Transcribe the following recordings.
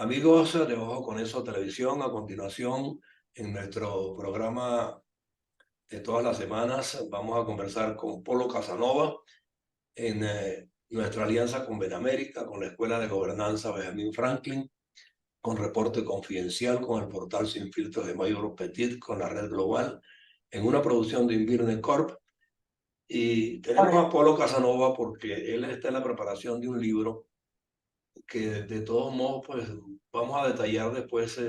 Amigos de Ojo con Eso Televisión, a continuación, en nuestro programa de todas las semanas, vamos a conversar con Polo Casanova en nuestra alianza con Benamérica, con la Escuela de Gobernanza Benjamin Franklin, con Reporte Confidencial, con el portal Sin Filtros de Mayor Petit, con la Red Global, en una producción de Invirne Corp. Y tenemos a Polo Casanova porque él está en la preparación de un libro que de todos modos, pues vamos a detallar después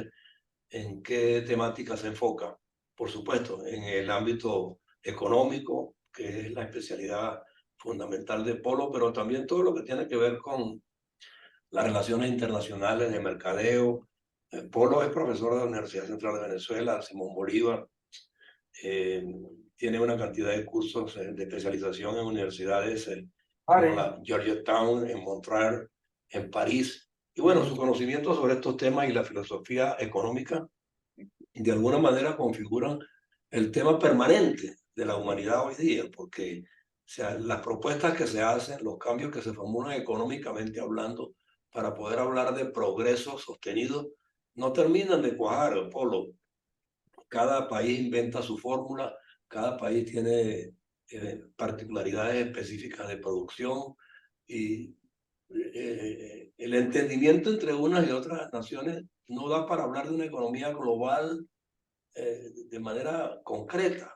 en qué temática se enfoca. Por supuesto, en el ámbito económico, que es la especialidad fundamental de Polo, pero también todo lo que tiene que ver con las relaciones internacionales de mercadeo. Polo es profesor de la Universidad Central de Venezuela, Simón Bolívar. eh, Tiene una cantidad de cursos de especialización en universidades como la Georgetown, en Montreal, en París. Y bueno, su conocimiento sobre estos temas y la filosofía económica de alguna manera configuran el tema permanente de la humanidad hoy día, porque o sea, las propuestas que se hacen, los cambios que se formulan económicamente hablando, para poder hablar de progreso sostenido, no terminan de cuajar, Polo. Cada país inventa su fórmula, cada país tiene particularidades específicas de producción y el entendimiento entre unas y otras naciones no da para hablar de una economía global de manera concreta,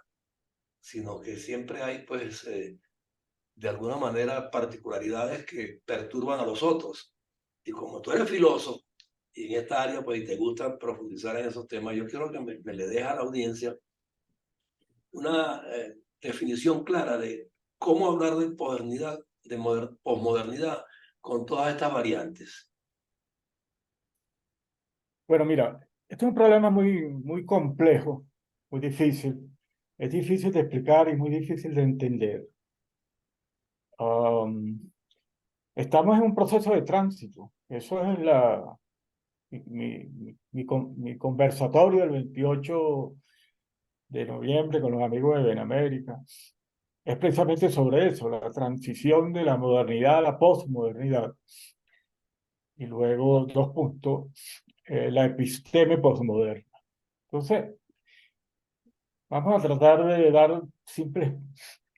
sino que siempre hay, pues, de alguna manera, particularidades que perturban a los otros. Y como tú eres filósofo y en esta área, pues, y te gusta profundizar en esos temas, yo quiero que me le dejes a la audiencia una definición clara de cómo hablar de modernidad, de posmodernidad, con todas estas variantes. Bueno, mira, este es un problema muy complejo, muy difícil. Es difícil de explicar y muy difícil de entender. Am, Estamos en un proceso de tránsito. Eso es mi conversatorio del 28 de noviembre con los amigos de Benamérica. Es precisamente sobre eso, la transición de la modernidad a la posmodernidad. Y luego, dos puntos, la episteme posmoderna. Entonces, vamos a tratar de dar simples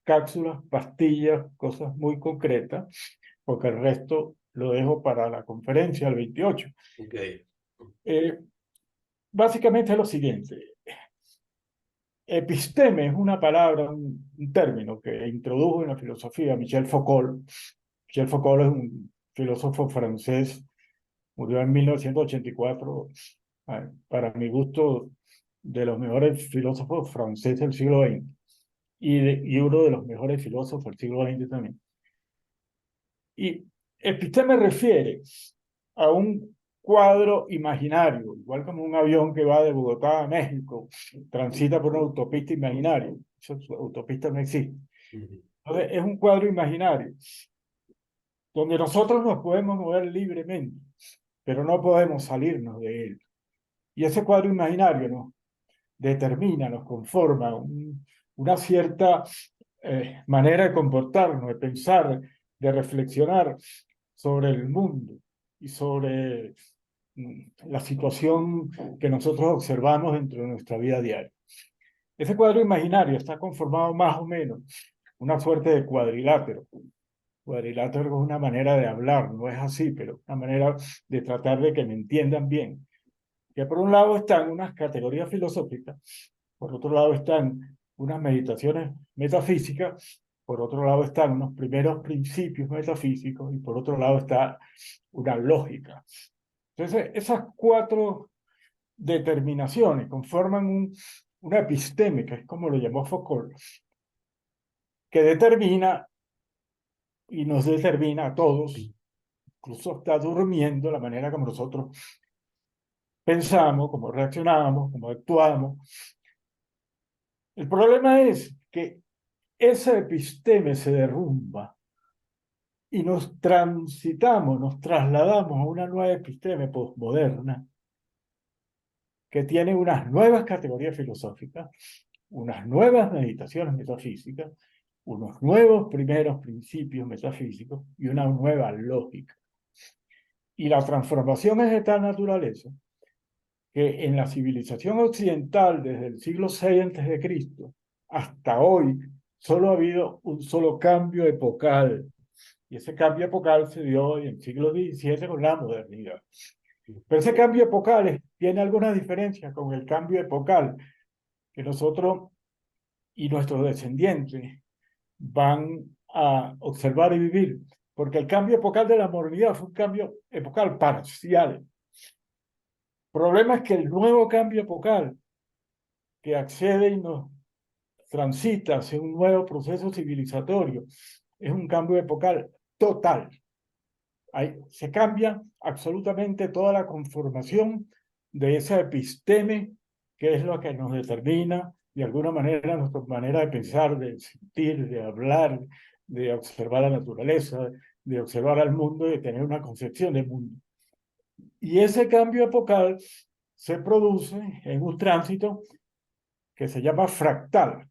cápsulas, pastillas, cosas muy concretas, porque el resto lo dejo para la conferencia del 28. Okay. Eh, Básicamente es lo siguiente. Episteme es una palabra, un término que introdujo en la filosofía Michel Foucault. Michel Foucault es un filósofo francés, murió en 1984, para mi gusto, de los mejores filósofos franceses del siglo XX. Y uno de los mejores filósofos del siglo XX también. Y episteme refiere a un cuadro imaginario, igual como un avión que va de Bogotá a México, transita por una autopista imaginaria. Esa autopista no existe. Entonces, es un cuadro imaginario donde nosotros nos podemos mover libremente, pero no podemos salirnos de él. Y ese cuadro imaginario nos determina, nos conforma una cierta manera de comportarnos, de pensar, de reflexionar sobre el mundo y sobre la situación que nosotros observamos dentro de nuestra vida diaria. Ese cuadro imaginario está conformado más o menos una suerte de cuadrilátero. Cuadrilátero es una manera de hablar, no es así, pero una manera de tratar de que me entiendan bien. Que por un lado están unas categorías filosóficas, por otro lado están unas meditaciones metafísicas, por otro lado están unos primeros principios metafísicos y por otro lado está una lógica. Entonces, esas cuatro determinaciones conforman una episteme, que es como lo llamó Foucault, que determina y nos determina a todos, incluso está durmiendo la manera como nosotros pensamos, como reaccionamos, como actuamos. El problema es que esa episteme se derrumba y nos transitamos, nos trasladamos a una nueva episteme postmoderna que tiene unas nuevas categorías filosóficas, unas nuevas meditaciones metafísicas, unos nuevos primeros principios metafísicos y una nueva lógica. Y la transformación es de tal naturaleza que en la civilización occidental, desde el siglo VI antes de Cristo hasta hoy, solo ha habido un solo cambio epocal. Y ese cambio epocal se dio en el siglo XVII con la modernidad. Pero ese cambio epocal tiene algunas diferencias con el cambio epocal que nosotros y nuestros descendientes van a observar y vivir, porque el cambio epocal de la modernidad fue un cambio epocal parcial. El problema es que el nuevo cambio epocal que accede y nos transita hacia un nuevo proceso civilizatorio es un cambio epocal total. Ahí se cambia absolutamente toda la conformación de esa episteme que es lo que nos determina de alguna manera nuestra manera de pensar, de sentir, de hablar, de observar la naturaleza, de observar al mundo y de tener una concepción del mundo. Y ese cambio epocal se produce en un tránsito que se llama fractal.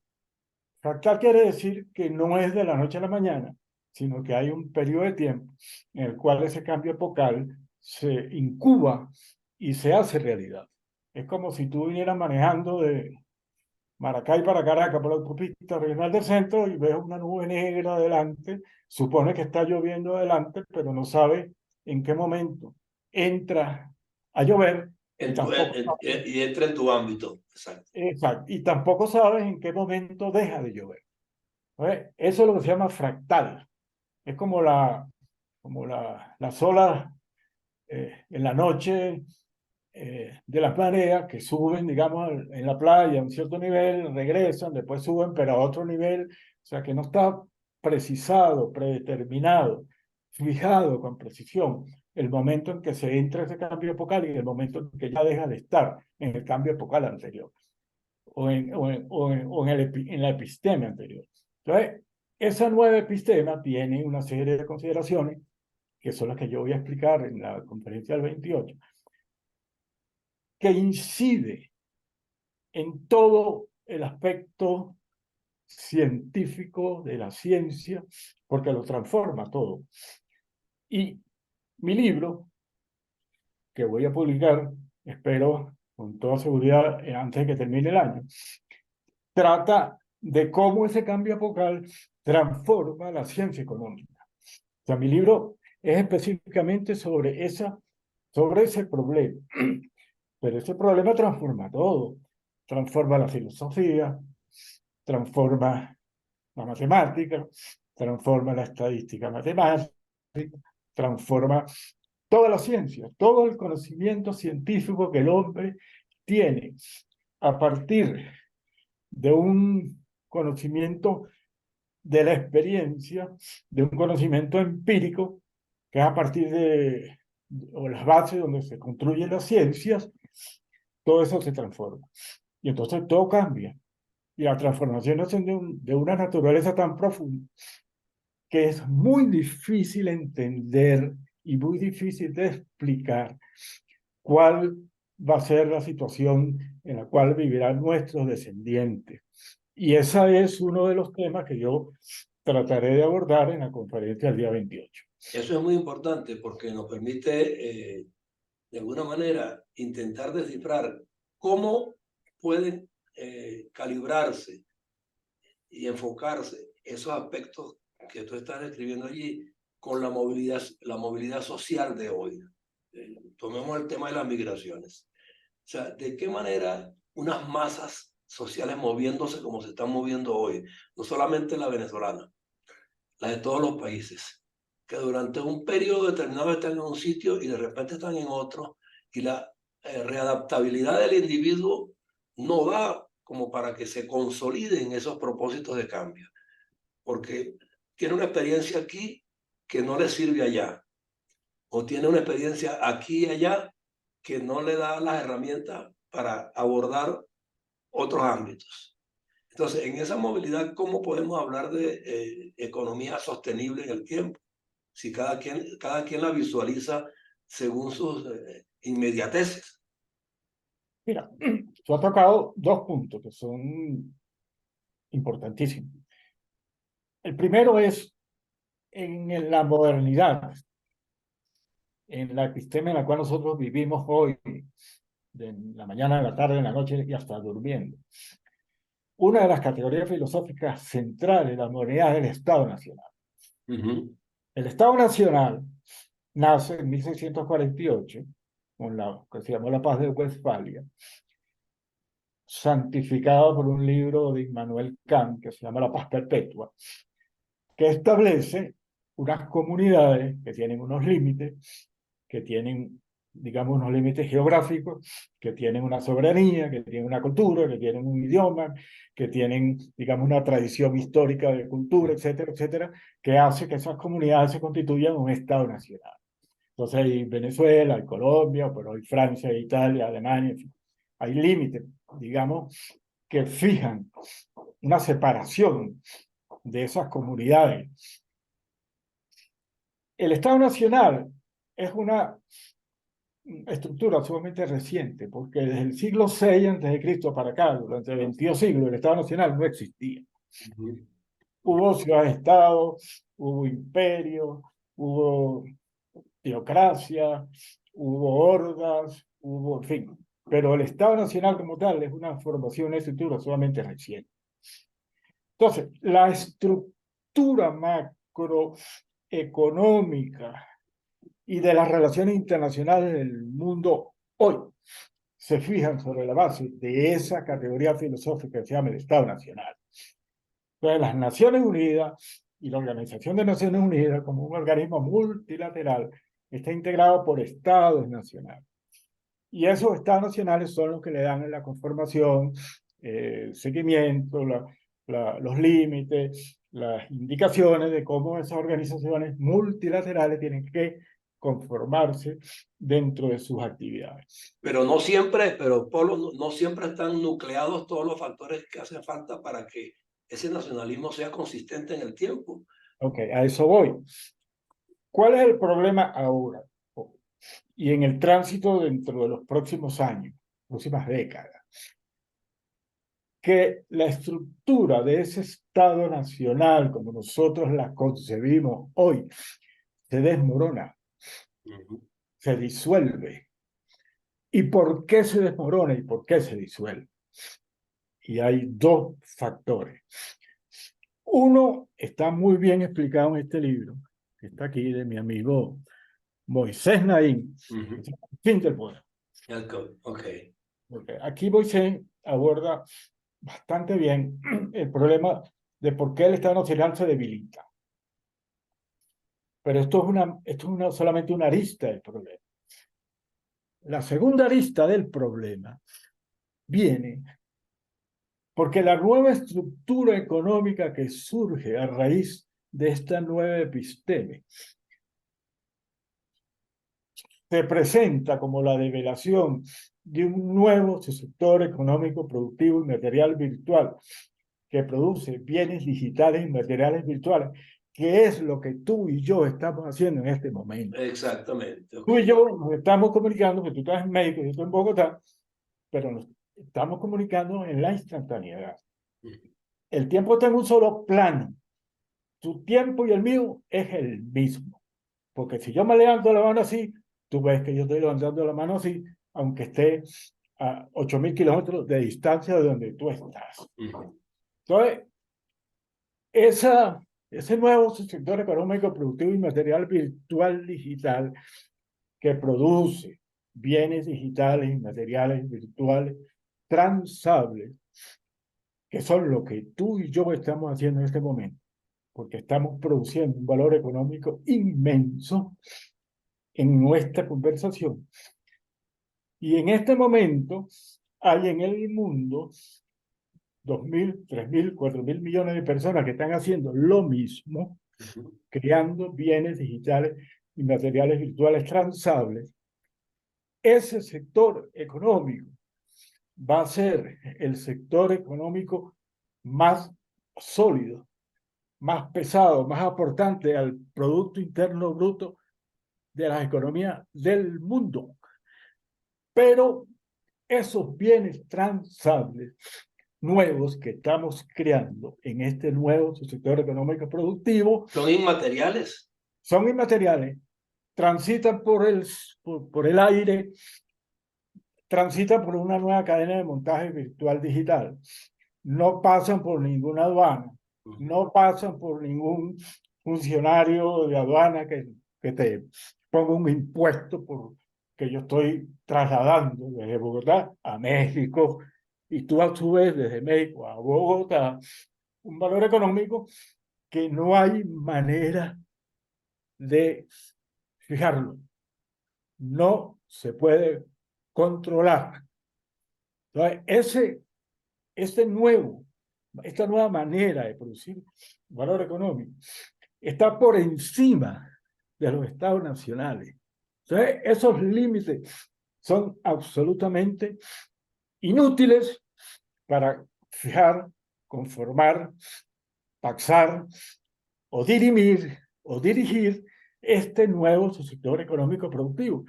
Fractal quiere decir que no es de la noche a la mañana, sino que hay un periodo de tiempo en el cual ese cambio epocal se incuba y se hace realidad. Es como si tú vinieras manejando de Maracay para Caracas por la autopista regional del centro y ves una nube negra adelante, supone que está lloviendo adelante, pero no sabes en qué momento entra a llover y tampoco y entra en tu ámbito. Exacto. exacto, y tampoco sabes en qué momento deja de llover. Eso es lo que se llama fractal. Es como las olas en la noche de las mareas que suben, digamos, en la playa a un cierto nivel, regresan, después suben, pero a otro nivel. O sea, que no está precisado, predeterminado, fijado con precisión el momento en que se entra ese cambio epocal y el momento en que ya deja de estar en el cambio epocal anterior en la episteme anterior. Entonces, esa nueva epistema tiene una serie de consideraciones que son las que yo voy a explicar en la conferencia del 28, que incide en todo el aspecto científico de la ciencia, porque lo transforma todo. Y mi libro, que voy a publicar, espero con toda seguridad antes de que termine el año, trata de cómo ese cambio epocal transforma la ciencia económica. O sea, mi libro es específicamente sobre ese problema. Pero ese problema transforma todo. Transforma la filosofía, transforma la matemática, transforma la estadística matemática, transforma toda la ciencia, todo el conocimiento científico que el hombre tiene a partir de un conocimiento de la experiencia, de un conocimiento empírico, que es a partir o las bases donde se construyen las ciencias, todo eso se transforma. Y entonces todo cambia. Y las transformaciones son de una naturaleza tan profunda que es muy difícil entender y muy difícil de explicar cuál va a ser la situación en la cual vivirán nuestros descendientes. Y ese es uno de los temas que yo trataré de abordar en la conferencia del día 28. Eso es muy importante porque nos permite, de alguna manera, intentar descifrar cómo pueden calibrarse y enfocarse esos aspectos que tú estás describiendo allí con la movilidad social de hoy. Tomemos el tema de las migraciones. O sea, ¿de qué manera unas masas sociales moviéndose como se están moviendo hoy, no solamente la venezolana, la de todos los países, que durante un periodo determinado están en un sitio y de repente están en otro, y la readaptabilidad del individuo no da como para que se consoliden esos propósitos de cambio, porque tiene una experiencia aquí que no le sirve allá, o tiene una experiencia aquí y allá que no le da las herramientas para abordar otros ámbitos. Entonces, en esa movilidad, ¿cómo podemos hablar de economía sostenible en el tiempo? Si cada quien la visualiza según sus inmediateces. Mira, tú has tocado dos puntos que son importantísimos. El primero es en la modernidad. en la episteme en la cual nosotros vivimos hoy, de la mañana, de la tarde, en la noche y hasta durmiendo. Una de las categorías filosóficas centrales de la modernidad es el Estado Nacional. El Estado Nacional nace en 1648, con la que se llamó la Paz de Westfalia, santificado por un libro de Immanuel Kant que se llama La Paz Perpetua, que establece unas comunidades que tienen unos límites, que tienen, digamos, unos límites geográficos, que tienen una soberanía, que tienen una cultura, que tienen un idioma, que tienen, digamos, una tradición histórica de cultura, etcétera, etcétera, que hace que esas comunidades se constituyan un Estado nacional. Entonces hay Venezuela, hay Colombia, pero hay Francia, Italia, Alemania, en fin. Hay límites, digamos, que fijan una separación de esas comunidades. El Estado Nacional es una estructura sumamente reciente, porque desde el siglo VI a.C. para acá, durante el 22 siglos, el Estado Nacional no existía. Hubo ciudades-estado, hubo imperio, hubo teocracia, hubo hordas, hubo, en fin. Pero el Estado Nacional como tal es una formación, una estructura sumamente reciente. Entonces, la estructura macroeconómica y de las relaciones internacionales del mundo hoy se fijan sobre la base de esa categoría filosófica que se llama el Estado Nacional. Entonces, las Naciones Unidas y la Organización de Naciones Unidas, como un organismo multilateral, está integrado por estados nacionales. Y esos estados nacionales son los que le dan la conformación, seguimiento, los límites, las indicaciones de cómo esas organizaciones multilaterales tienen que conformarse dentro de sus actividades. Pero no siempre, pero Polo, no siempre están nucleados todos los factores que hacen falta para que ese nacionalismo sea consistente en el tiempo. Ok, a eso voy. ¿Cuál es el problema ahora? Y en el tránsito dentro de los próximos años, próximas décadas, que la estructura de ese Estado nacional, como nosotros la concebimos hoy, se desmorona, se disuelve. ¿Y por qué se desmorona y por qué se disuelve? Y hay dos factores. Uno está muy bien explicado en este libro, que está aquí, de mi amigo Moisés Naín, Fin del Poder. Okay. Porque aquí Moisés aborda bastante bien el problema de por qué el Estado Nacional se debilita. Pero esto es solamente una arista del problema. La segunda arista del problema viene porque la nueva estructura económica que surge a raíz de esta nueva episteme se presenta como la develación de un nuevo sector económico productivo y material virtual que produce bienes digitales y materiales virtuales, que es lo que tú y yo estamos haciendo en este momento. Exactamente. Tú y yo nos estamos comunicando, que tú estás en México y yo estoy en Bogotá, pero nos estamos comunicando en la instantaneidad. El tiempo está en un solo plano. Tu tiempo y el mío es el mismo. Porque si yo me levanto la mano así, tú ves que yo estoy levantando la mano así, aunque esté a 8.000 kilómetros de distancia de donde tú estás. Entonces, ese nuevo sector económico productivo y material virtual digital que produce bienes digitales y materiales virtuales transables, que son lo que tú y yo estamos haciendo en este momento, porque estamos produciendo un valor económico inmenso en nuestra conversación. Y en este momento hay en el mundo 2.000, 3.000, 4.000 millones de personas que están haciendo lo mismo, creando bienes digitales y materiales virtuales transables. Ese sector económico va a ser el sector económico más sólido, más pesado, más aportante al Producto Interno Bruto de las economías del mundo. Pero esos bienes transables nuevos que estamos creando en este nuevo sector económico productivo son inmateriales. son inmateriales, transitan por el aire, transitan por una nueva cadena de montaje virtual digital. No pasan por ninguna aduana, no pasan por ningún funcionario de aduana que te ponga un impuesto por que yo estoy trasladando desde Bogotá a México, y tú a su vez desde México a Bogotá, un valor económico que no hay manera de fijarlo. No se puede controlar. Entonces, esta nueva manera de producir valor económico está por encima de los estados nacionales. Entonces, esos límites son absolutamente inútiles para fijar, conformar, taxar o dirimir o dirigir este nuevo sector económico productivo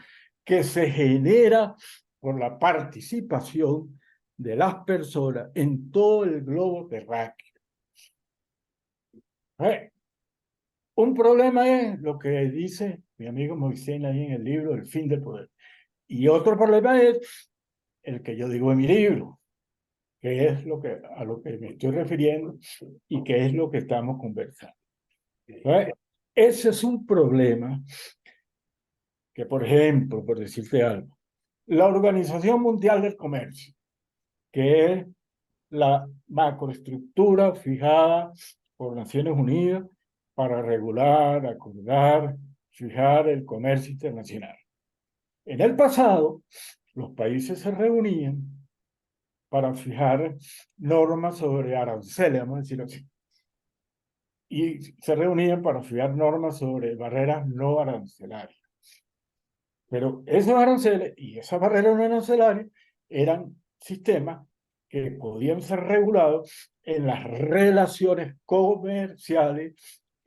que se genera por la participación de las personas en todo el globo terráqueo. Un problema es lo que dice mi amigo Moisés ahí en el libro El fin del poder. Y otro problema es el que yo digo en mi libro, que es a lo que me estoy refiriendo y que es lo que estamos conversando. Ese es un problema que, por ejemplo, por decirte algo, la Organización Mundial del Comercio, que es la macroestructura fijada por Naciones Unidas para regular, acordar, fijar el comercio internacional. En el pasado, los países se reunían para fijar normas sobre aranceles, vamos a decirlo así, y se reunían para fijar normas sobre barreras no arancelarias. Pero esos aranceles y esas barreras no arancelarias eran sistemas que podían ser regulados en las relaciones comerciales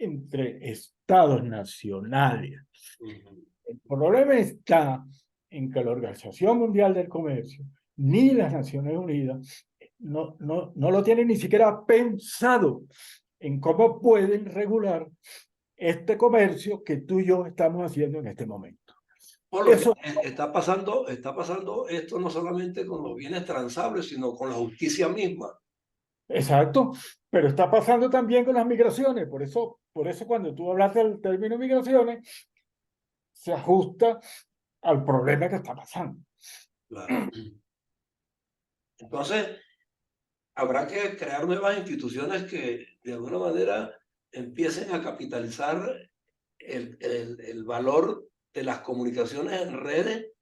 entre estados nacionales. El problema está en que la Organización Mundial del Comercio ni las Naciones Unidas no lo tienen ni siquiera pensado en cómo pueden regular este comercio que tú y yo estamos haciendo en este momento. Polo, eso está pasando esto no solamente con los bienes transables, sino con la justicia misma. Exacto, pero está pasando también con las migraciones. Por eso cuando tú hablas del término migraciones, se ajusta al problema que está pasando. Claro. Entonces, habrá que crear nuevas instituciones que de alguna manera empiecen a capitalizar el valor de las comunicaciones en redes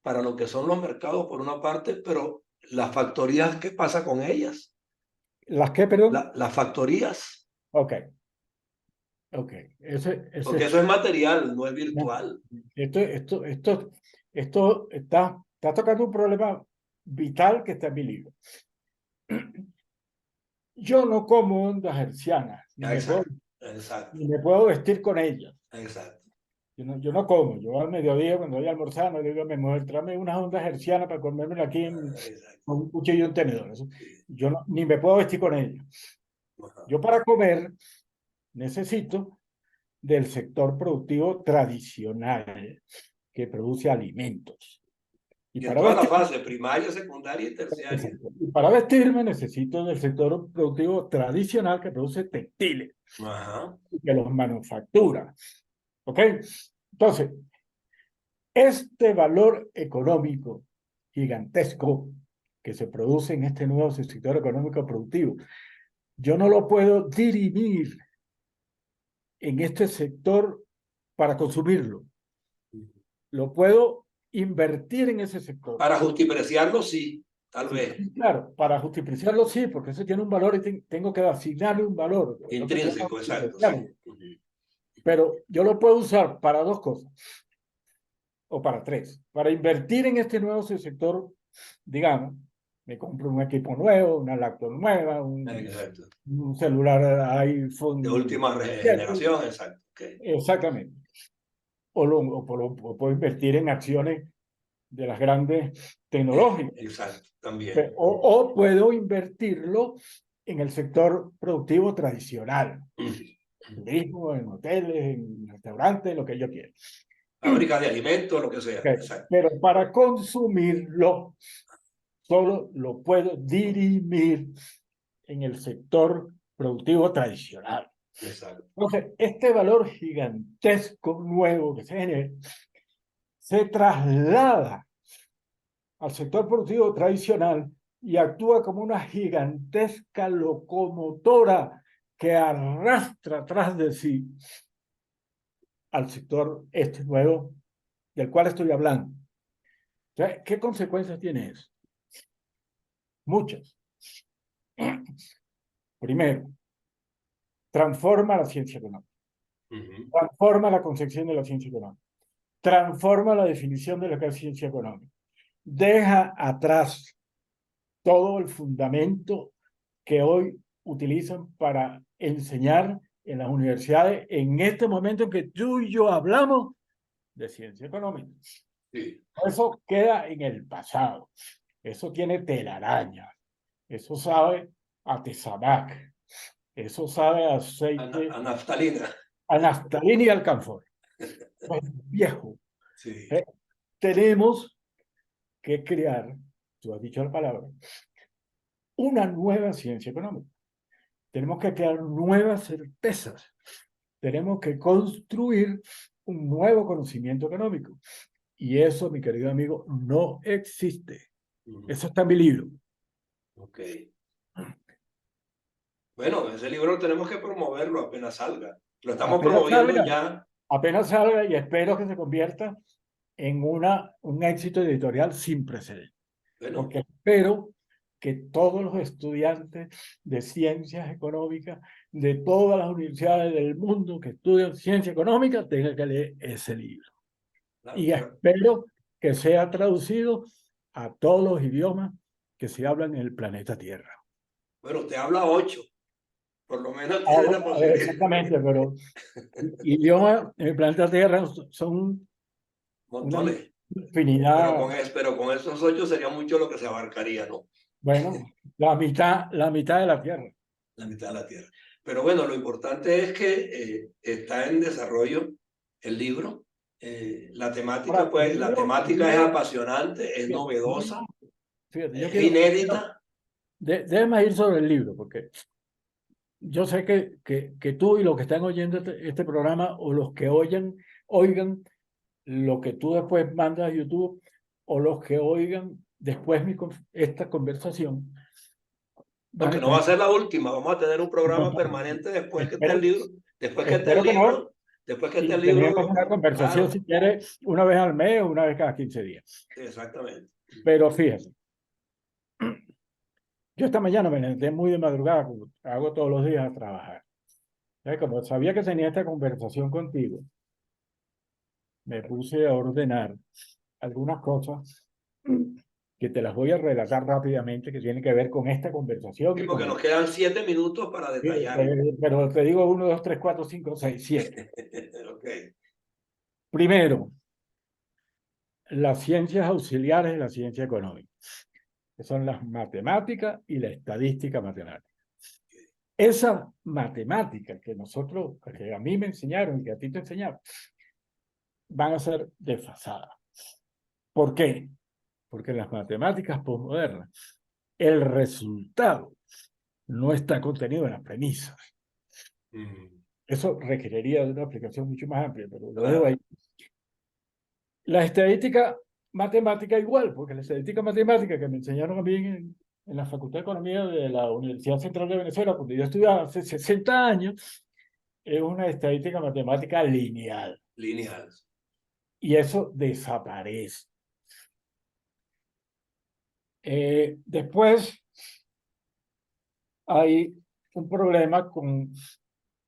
para lo que son los mercados por una parte, pero las factorías, ¿qué pasa con ellas? ¿Las qué, perdón? Las factorías. Ok. Porque eso es material, no es virtual. Esto está tocando un problema vital que está en mi libro. Yo no como ondas hertzianas, ni me puedo vestir con ellas. Exacto. Yo no como, yo al mediodía cuando voy a almorzar, no digo a mi mujer, tráeme unas ondas hertzianas para comérmela aquí con un cuchillo y un tenedor. Yo ni me puedo vestir con ellas. Yo para comer necesito del sector productivo tradicional que produce alimentos. Y en toda la fase, primaria, secundaria y terciaria. Y para vestirme necesito del sector productivo tradicional que produce textiles. Y que los manufactura. ¿Ok? Entonces, este valor económico gigantesco que se produce en este nuevo sector económico productivo, yo no lo puedo dirimir en este sector para consumirlo. Lo puedo invertir en ese sector. Para justipreciarlo, sí, tal vez. Claro, para justipreciarlo, sí, porque eso tiene un valor y tengo que asignarle un valor. Intrínseco, exacto. Sí. Pero yo lo puedo usar para dos cosas, o para tres. Para invertir en este nuevo sector, digamos, me compro un equipo nuevo, una laptop nueva, un celular iPhone. De última generación, exacto. Okay. Exactamente. O puedo invertir en acciones de las grandes tecnológicas. Exacto, también. O puedo invertirlo en el sector productivo tradicional. En turismo, en hoteles, en restaurantes, lo que yo quiera. Fábrica de alimentos, lo que sea. Okay. Exacto. Pero para consumirlo, solo lo puedo dirimir en el sector productivo tradicional. Exacto. Entonces, este valor gigantesco nuevo que se genera se traslada al sector productivo tradicional y actúa como una gigantesca locomotora que arrastra tras de sí al sector este nuevo del cual estoy hablando. O sea, ¿qué consecuencias tiene eso? Muchas. Primero, transforma la ciencia económica, transforma la concepción de la ciencia económica, transforma la definición de lo que es ciencia económica, deja atrás todo el fundamento que hoy utilizan para enseñar en las universidades en este momento en que tú y yo hablamos de ciencia económica. Sí. Eso queda en el pasado. Eso tiene telaraña. Eso sabe a tesabac. Eso sabe a aceite, A naftalina. a naftalina y alcanfor. Es viejo. Sí. Tenemos que crear, tú has dicho la palabra, una nueva ciencia económica. Tenemos que crear nuevas certezas. Tenemos que construir un nuevo conocimiento económico. Y eso, mi querido amigo, no existe. Eso está en mi libro. Ok. Bueno, ese libro tenemos que promoverlo apenas salga. Lo estamos promoviendo ya. Apenas salga y espero que se convierta en un éxito editorial sin precedentes. Bueno, Porque espero que todos los estudiantes de ciencias económicas de todas las universidades del mundo que estudian ciencia económica tengan que leer ese libro. claro, Y espero que sea traducido a todos los idiomas que se hablan en el planeta Tierra. bueno, usted habla 8, por lo menos tiene la posibilidad. Exactamente, pero idiomas en el planeta Tierra son una Montones. infinidad. Pero con esos 8 sería mucho lo que se abarcaría, ¿no? Bueno, la mitad de la Tierra. La mitad de la Tierra. Pero bueno, lo importante es que está en desarrollo el libro. La temática, Ahora, pues, la temática es apasionante, es novedosa, fíjate, yo es quiero, inédita. déjame ir sobre el libro, porque yo sé que tú y los que están oyendo este programa o los que oigan lo que tú después mandas a YouTube o los que oigan después esta conversación No, van que a no va tener. a ser la última, vamos a tener un programa No, permanente después que esté el espero, libro, después que esté el espero que no. libro, después que esté Y el tenemos libro, una conversación, claro, si quieres, una vez al mes o una vez cada 15 días. sí, exactamente. Pero fíjate, yo esta mañana me levanté muy de madrugada, como hago todos los días a trabajar. Como sabía que tenía esta conversación contigo, me puse a ordenar algunas cosas que te las voy a relatar rápidamente, que tienen que ver con esta conversación Sí, y porque con nos quedan 7 minutos para detallar. pero te digo 1, 2, 3, 4, 5, 6, 7. Ok. Primero, las ciencias auxiliares de la ciencia económica, que son las matemáticas y la estadística matemática. Esa matemática que que a mí me enseñaron y que a ti te enseñaron, van a ser desfasadas. ¿Por qué? Porque en las matemáticas posmodernas, el resultado no está contenido en las premisas. Eso requeriría de una aplicación mucho más amplia, pero lo dejo ahí. La estadística matemática igual, porque la estadística matemática que me enseñaron a mí en la Facultad de Economía de la Universidad Central de Venezuela, donde yo estudiaba hace 60 años, es una estadística matemática lineal. Lineal. Y eso desaparece. Después hay un problema con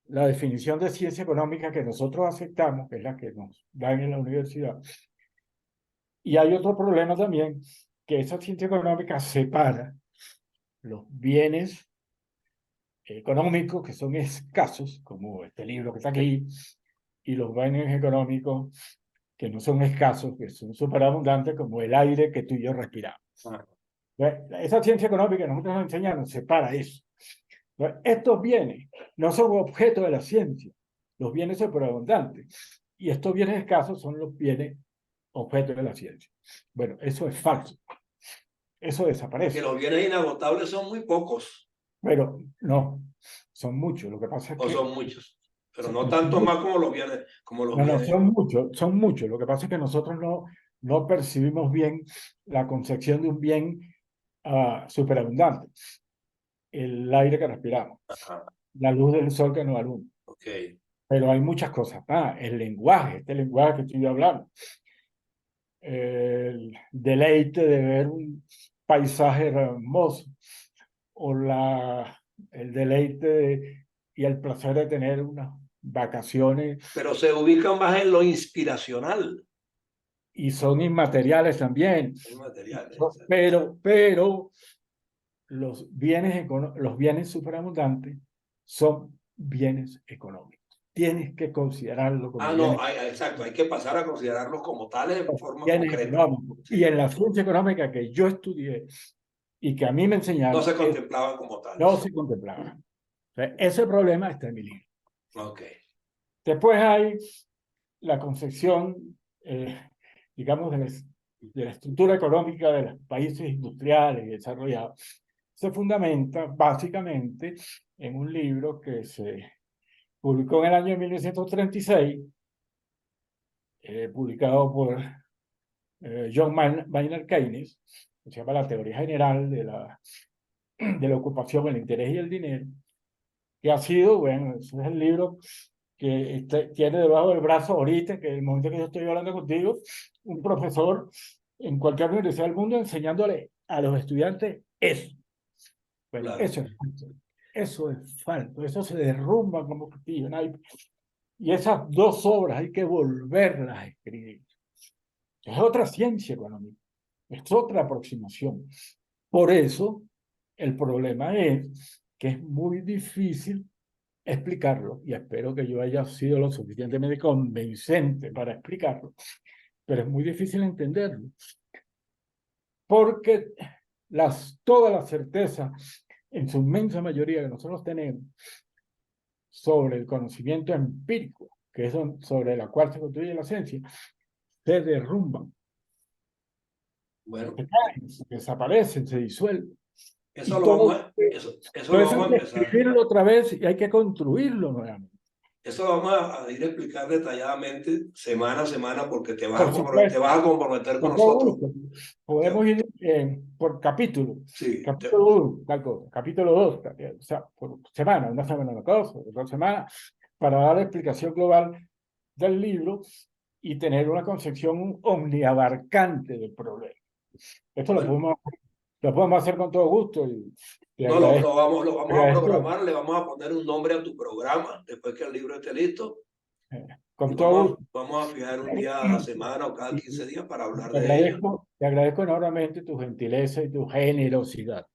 la definición de ciencia económica que nosotros aceptamos, que es la que nos dan en la universidad. Y hay otro problema también, que esa ciencia económica separa los bienes económicos que son escasos, como este libro que está aquí, y los bienes económicos que no son escasos, que son superabundantes, como el aire que tú y yo respiramos. Esa ciencia económica que nosotros nos enseñaron separa eso. Estos bienes no son objeto de la ciencia, los bienes superabundantes y estos bienes escasos son los bienes objeto de la ciencia. Bueno, eso es falso. Eso Que desaparece. los bienes inagotables son muy pocos, Pero no, son muchos. Lo que pasa es o que son muchos, pero no no, tanto más como los no, bienes. son muchos, son muchos. Lo que pasa es que nosotros no percibimos bien la concepción de un bien superabundante. El aire que respiramos, Ajá, la luz del sol que nos alumbra. ok. Pero hay muchas cosas más. El lenguaje, este lenguaje que estoy hablando, el deleite de ver un paisaje hermoso, o el deleite y el placer de tener unas vacaciones, Pero se ubican más en lo inspiracional, y son inmateriales también. en materiales. Pero los bienes superabundantes son bienes económicos. Tienes que considerarlo como Ah, no, bienes, exacto, hay que pasar a considerarlos como tales en forma bienes concreta. económicos. Y Sí, en la ciencia económica que yo estudié y que a mí me no enseñaron, se contemplaban como no tales. se contemplaba. O sea, ese problema está en mi libro. Ok. Después hay la concepción, digamos, de la estructura económica de los países industriales y desarrollados. Se fundamenta básicamente en un libro que se publicó en el año 1936, publicado por John Maynard Keynes, que se llama La Teoría General de la Ocupación, el Interés y el Dinero, que ha sido, bueno, ese es el libro que tiene debajo del brazo ahorita, que en el momento que yo estoy hablando contigo, un profesor en cualquier universidad del mundo enseñándole a los estudiantes eso. Bueno, Claro. eso es falso. Eso es falso. Eso se derrumba como castillo. Y esas dos obras hay que volverlas a escribir. Es otra ciencia económica. Es otra aproximación. Por eso, el problema es que es muy difícil explicarlo, y espero que yo haya sido lo suficientemente convincente para explicarlo, pero es muy difícil entenderlo, porque toda la certeza, en su inmensa mayoría que nosotros tenemos, sobre el conocimiento empírico, que es sobre la cual se construye la ciencia, se derrumban, Bueno, se caen, se desaparecen, se disuelven. eso Y lo vamos a, eso todo lo eso vamos hay a que empezar. escribirlo otra vez y hay que construirlo nuevamente. Eso lo vamos a ir a explicar detalladamente semana a semana porque Por te supuesto, vas a comprometer con con todo nosotros. gusto. Podemos ir por capítulo. Sí, Capítulo 1, tal cosa. Capítulo 2, o sea, por semana, una semana una cosa, 2 semanas, para dar la explicación global del libro y tener una concepción omniabarcante del problema. Esto bueno, lo podemos hacer con todo gusto y te no agradezco, lo te vamos a agradezco, programar, le vamos a poner un nombre a tu programa después que el libro esté listo y con todo gusto. vamos a fijar un día a la semana o cada Y 15 días para hablar te de ello. agradezco enormemente tu gentileza y tu generosidad.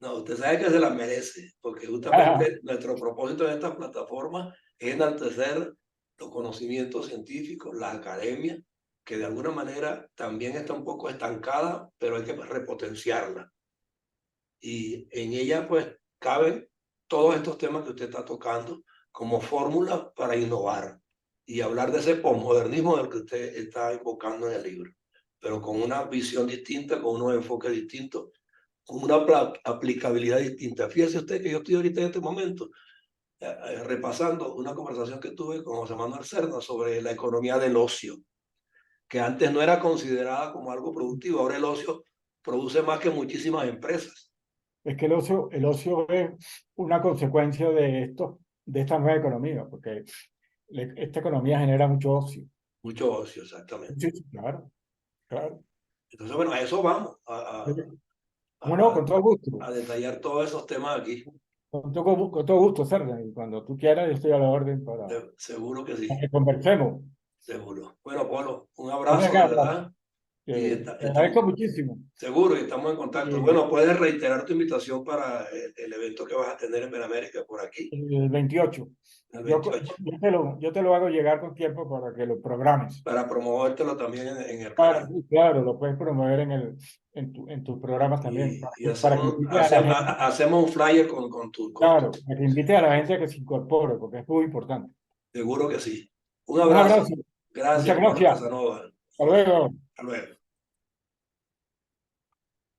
No, usted sabe que se la merece, porque justamente nuestro propósito en esta plataforma es enaltecer los conocimientos científicos, la academia, que de alguna manera también está un poco estancada, pero hay que repotenciarla. Y en ella, pues, caben todos estos temas que usted está tocando como fórmula para innovar y hablar de ese posmodernismo del que usted está invocando en el libro, pero con una visión distinta, con unos enfoques distintos, con una aplicabilidad distinta. Fíjese usted que yo estoy ahorita en este momento repasando una conversación que tuve con José Manuel Cerda sobre la economía del ocio, que antes no era considerada como algo productivo, ahora el ocio produce más que muchísimas empresas. Es que el ocio es una consecuencia de esta nueva economía, porque esta economía genera mucho ocio. Mucho ocio, exactamente. Sí, sí, claro, claro. Entonces, bueno, a eso vamos, ¿Cómo no? Con todo gusto. a detallar todos esos temas aquí. Con todo gusto, Sergio. Y cuando tú quieras, yo estoy a la orden Seguro que para sí, que conversemos. seguro. Bueno, Polo, un Ven abrazo acá, de verdad y te agradezco estamos muchísimo. seguro y estamos en contacto. Y Bueno, puedes reiterar tu invitación para el evento que vas a tener en Benamérica por aquí, el 28. el Yo, 28, yo te lo hago llegar con tiempo para que lo programes. para promovértelo también en el Claro, canal. claro, lo puedes promover en tus programas también, Y para que invite a la gente. hacemos un flyer con tu. Claro, para que invite a la gente a que se incorpore, porque es muy importante. Seguro que sí. Un Un abrazo. abrazo. Gracias, Muchas Pablo gracias. Casanova. Hasta luego. Hasta luego.